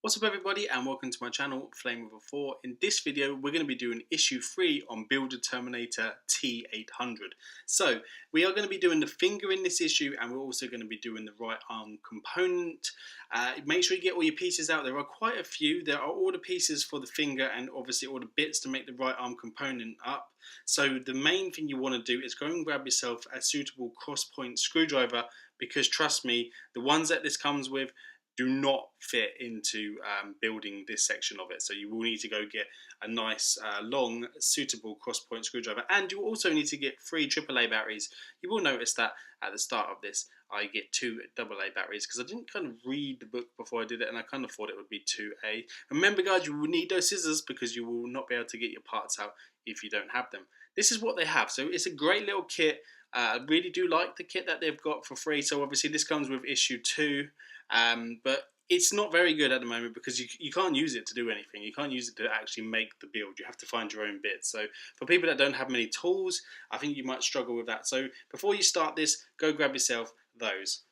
What's up everybody and welcome to my channel Flame River 4. In this video we're going to be doing issue 3 on Build a Terminator T-800. So we are going to be doing the finger in this issue and we're also going to be doing the right arm component. Make sure you get all your pieces out. There are quite a few. There are all the pieces for the finger and obviously all the bits to make the right arm component up. So the main thing you want to do is go and grab yourself a suitable cross-point screwdriver, because trust me, the ones that this comes with do not fit into building this section of it. So you will need to go get a nice long suitable cross-point screwdriver, and you also need to get 3 AAA batteries. You will notice that at the start of this I get 2 AA batteries because I didn't kind of read the book before I did it, and I kind of thought it would be 2A. Remember guys, you will need those scissors because you will not be able to get your parts out if you don't have them. This is what they have, so it's a great little kit. I really do like the kit that they've got for free. So obviously this comes with issue 2. But it's not very good at the moment because you can't use it to do anything. You can't use it to actually make the build. You have to find your own bits. So for people that don't have many tools, I think you might struggle with that. So before you start this, go grab yourself those.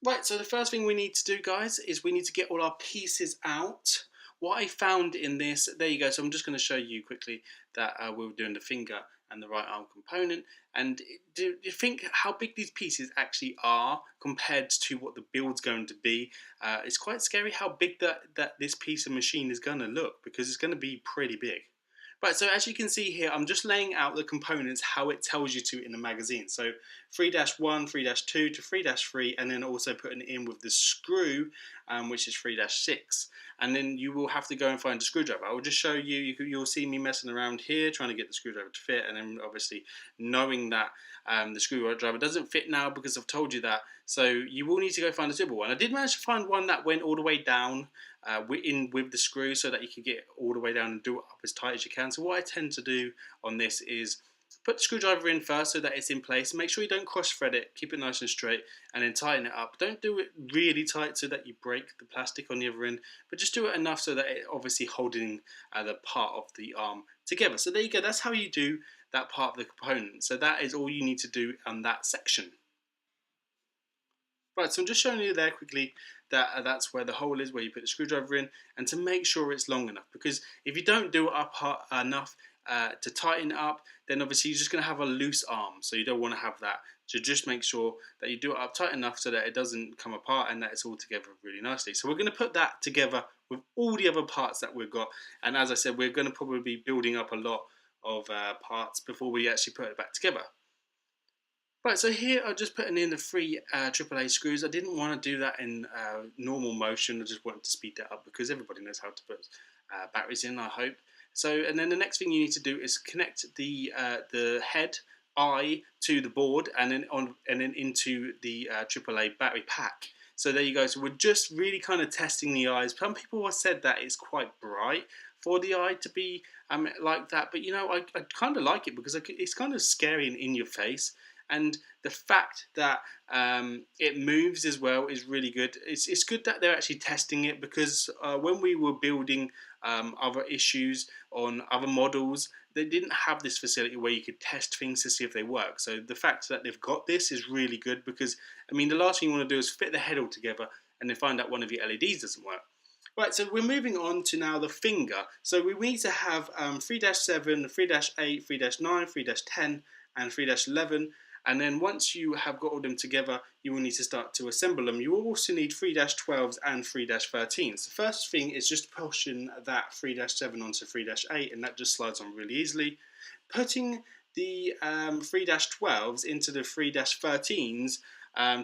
Right, so the first thing we need to do, guys, is we need to get all our pieces out. What I found in this, there you go. So I'm just going to show you quickly that we were doing the finger and the right arm component. And do you think how big these pieces actually are compared to what the build's going to be? It's quite scary how big that this piece of machine is going to look, because it's going to be pretty big. Right, so as you can see here, I'm just laying out the components how it tells you to in the magazine. So 3-1, 3-2 to 3-3, and then also putting it in with the screw, which is 3-6. And then you will have to go and find a screwdriver. I will just show you, you'll see me messing around here trying to get the screwdriver to fit, and then obviously knowing that the screwdriver doesn't fit now because I've told you that. So you will need to go find a suitable one. I did manage to find one that went all the way down with the screw, so that you can get all the way down and do it up as tight as you can. So what I tend to do on this is put the screwdriver in first so that it's in place. Make sure you don't cross thread it, keep it nice and straight, and then tighten it up. Don't do it really tight so that you break the plastic on the other end, but just do it enough so that it's obviously holding the part of the arm together. So there you go, that's how you do that part of the component. So that is all you need to do on that section. Right, so I'm just showing you there quickly that that's where the hole is, where you put the screwdriver in, and to make sure it's long enough, because if you don't do it up enough to tighten it up, then obviously you're just going to have a loose arm, so you don't want to have that. So just make sure that you do it up tight enough so that it doesn't come apart and that it's all together really nicely. So we're going to put that together with all the other parts that we've got, and as I said, we're going to probably be building up a lot of parts before we actually put it back together. Right, so here I'm just putting in the 3 AAA screws. I didn't want to do that in normal motion. I just wanted to speed that up because everybody knows how to put batteries in, I hope. So, and then the next thing you need to do is connect the head eye to the board, and then into the AAA battery pack. So there you go. So we're just really kind of testing the eyes. Some people have said that it's quite bright for the eye to be like that, but you know, I kind of like it because it's kind of scary and in your face. And the fact that it moves as well is really good. It's good that they're actually testing it, because when we were building other issues on other models, they didn't have this facility where you could test things to see if they work. So the fact that they've got this is really good, because I mean, the last thing you want to do is fit the head all together and then find out one of your LEDs doesn't work. Right, so we're moving on to now the finger. So we need to have 3-7, 3-8, 3-9, 3-10 and 3-11. And then once you have got all them together, you will need to start to assemble them. You will also need 3-12s and 3-13s. The first thing is just pushing that 3-7 onto 3-8, and that just slides on really easily. Putting the 3-12s into the 3-13s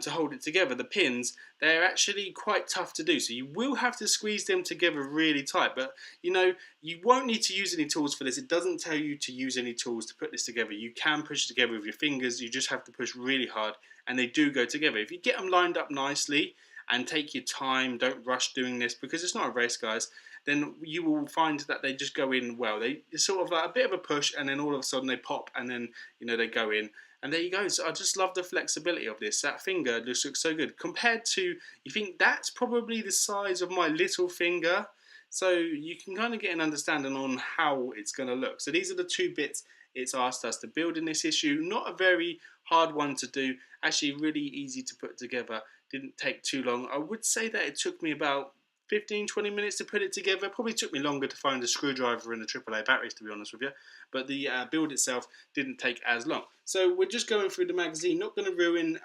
to hold it together, the pins, they're actually quite tough to do. So you will have to squeeze them together really tight, but you know, you won't need to use any tools for this. It doesn't tell you to use any tools to put this together. You can push it together with your fingers. You just have to push really hard, and they do go together. If you get them lined up nicely and take your time, don't rush doing this because it's not a race, guys, then you will find that they just go in well. It's sort of like a bit of a push, and then all of a sudden they pop, and then you know, they go in. And there you go. So I just love the flexibility of this. That finger just looks so good. Compared to, you think that's probably the size of my little finger. So you can kind of get an understanding on how it's going to look. So these are the 2 bits it's asked us to build in this issue. Not a very hard one to do. Actually really easy to put together. Didn't take too long. I would say that it took me about 15-20 minutes to put it together. Probably took me longer to find a screwdriver and the AAA batteries, to be honest with you, but the build itself didn't take as long. So we're just going through the magazine, not going to ruin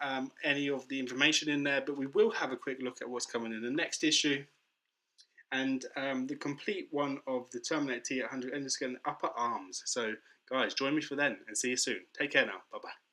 any of the information in there, but we will have a quick look at what's coming in the next issue, and the complete one of the Terminator T-800 Endoskeleton upper arms. So guys, join me for then, and see you soon. Take care now. Bye bye.